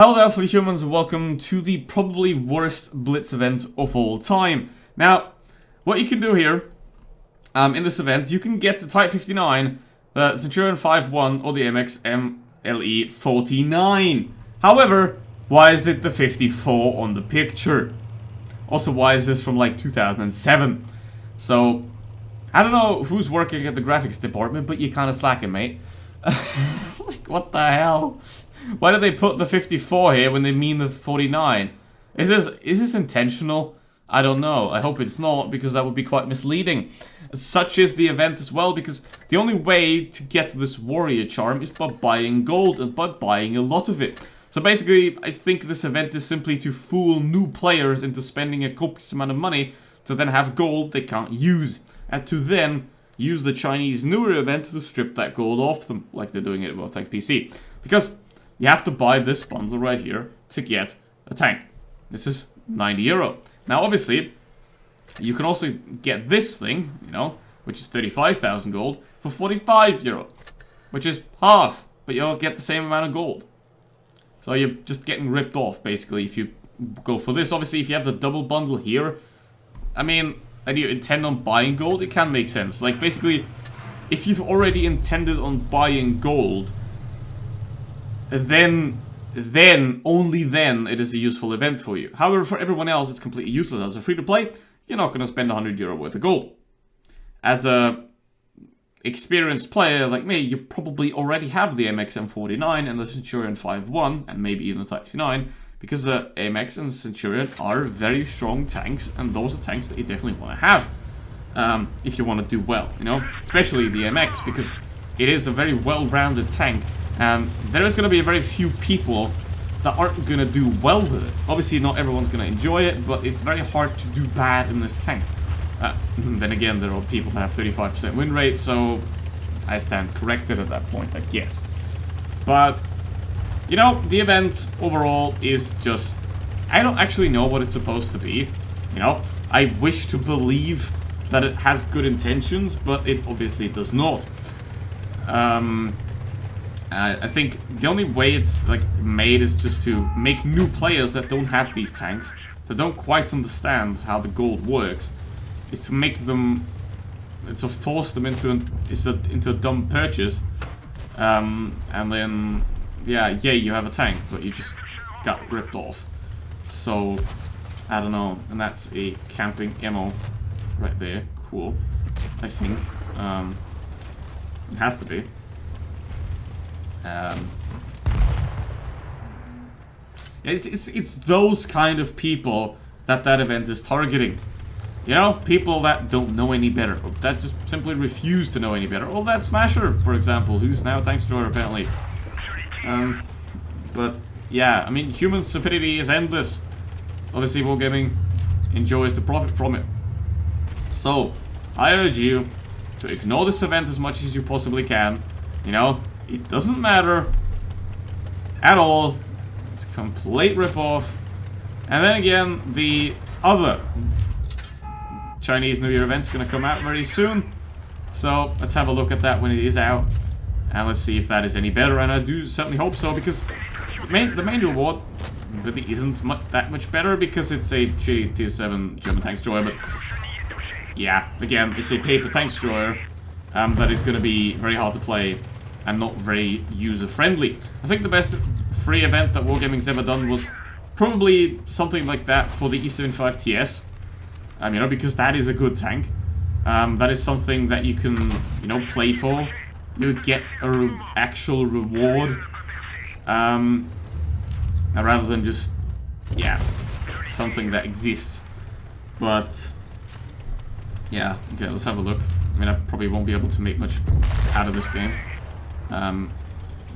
Hello there, fellow humans, and welcome to the probably worst Blitz event of all time. Now, what you can do here, in this event, you can get the Type 59, the Centurion 5-1, or the MX MLE 49. However, why is it the 54 on the picture? Also, why is this from like 2007? So, I don't know who's working at the graphics department, but you're kind of slacking, mate. Like, what the hell? Why did they put the 54 here when they mean the 49? Is this intentional? I don't know. I hope it's not, because that would be quite misleading. Such is the event as well, because the only way to get this warrior charm is by buying gold, and by buying a lot of it. So basically, I think this event is simply to fool new players into spending a copious amount of money to then have gold they can't use, and to then use the Chinese New Year event to strip that gold off them, like they're doing it at WoTB PC. Because you have to buy this bundle right here to get a tank. This is 90 euro. Now, obviously, you can also get this thing, you know, which is 35,000 gold, for 45 euro, which is half, but you'll get the same amount of gold. So you're just getting ripped off, basically, if you go for this. Obviously, if you have the double bundle here, I mean, and you intend on buying gold, it can make sense. Like, basically, if you've already intended on buying gold, then only then it is a useful event for you. However, for everyone else, it's completely useless. As a free-to-play, you're not going to spend 100 euro worth of gold. As a experienced player like me, you probably already have the MX M49 and the Centurion 5-1, and maybe even the Type 59, because the MX and the Centurion are very strong tanks, and those are tanks that you definitely want to have if you want to do well, you know? Especially the MX, because it is a very well-rounded tank. And there is going to be very few people that aren't going to do well with it. Obviously, not everyone's going to enjoy it, but it's very hard to do bad in this tank. Then again, there are people that have 35% win rate, so I stand corrected at that point, I guess. But, you know, the event overall is just... I don't actually know what it's supposed to be. You know, I wish to believe that it has good intentions, but it obviously does not. I think the only way it's like made is just to make new players that don't have these tanks, that don't quite understand how the gold works, is to make them, to force them into a dumb purchase, and then yeah, you have a tank, but you just got ripped off. So I don't know, and that's a camping ammo right there. Cool, I think it has to be. It's those kind of people that event is targeting. You know, people that don't know any better, or that just simply refuse to know any better. Or that Smasher, for example, who's now a tank destroyer apparently. But yeah, I mean, human stupidity is endless. Obviously, Wargaming enjoys the profit from it. So, I urge you to ignore this event as much as you possibly can. You know, it doesn't matter at all. It's a complete rip-off. And then again, the other Chinese New Year event's going to come out very soon. So let's have a look at that when it is out. And let's see if that is any better. And I do certainly hope so, because the main reward really isn't that much better, because it's a Tier 7 German tank destroyer. But yeah, again, it's a paper tank destroyer that is going to be very hard to play and not very user-friendly. I think the best free event that Wargaming's ever done was probably something like that for the E75 TS. You know, because that is a good tank. That is something that you can, you know, play for. You get an actual reward. Rather than just, yeah, something that exists. But, yeah, okay, let's have a look. I mean, I probably won't be able to make much out of this game.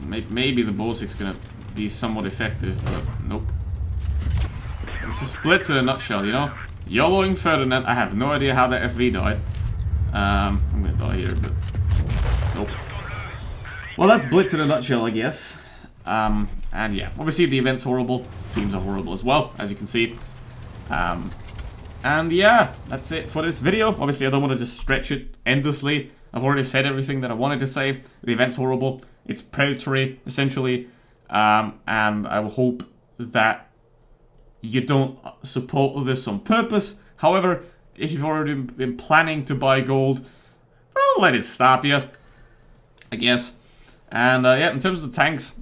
Maybe the Baltic's gonna be somewhat effective, but nope. This is Blitz in a nutshell, you know? YOLOing Ferdinand. I have no idea how the FV died. I'm gonna die here, but nope. Well, that's Blitz in a nutshell, I guess. And yeah, obviously the event's horrible. Teams are horrible as well, as you can see. And yeah, that's it for this video. Obviously, I don't want to just stretch it endlessly. I've already said everything that I wanted to say. The event's horrible. It's predatory, essentially. And I hope that you don't support this on purpose. However, if you've already been planning to buy gold, don't let it stop you, I guess. And yeah, in terms of the tanks,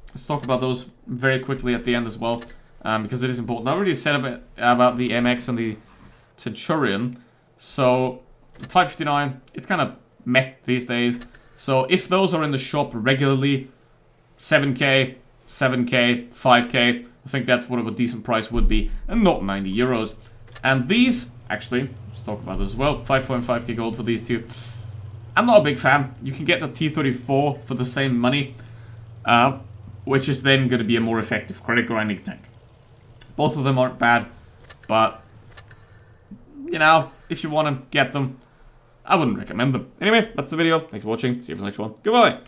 let's talk about those very quickly at the end as well, because it is important. I already said a bit about the MX and the Centurion. So the Type 59, it's kind of meh these days. So if those are in the shop regularly, 7k, 7k, 5k, I think that's what a decent price would be, and not 90 euros. And these, actually, let's talk about this as well, 5.5k gold for these two. I'm not a big fan. You can get the T-34 for the same money, which is then going to be a more effective credit grinding tank. Both of them aren't bad, but, you know, if you want to get them, I wouldn't recommend them. Anyway, that's the video. Thanks for watching. See you for the next one. Goodbye.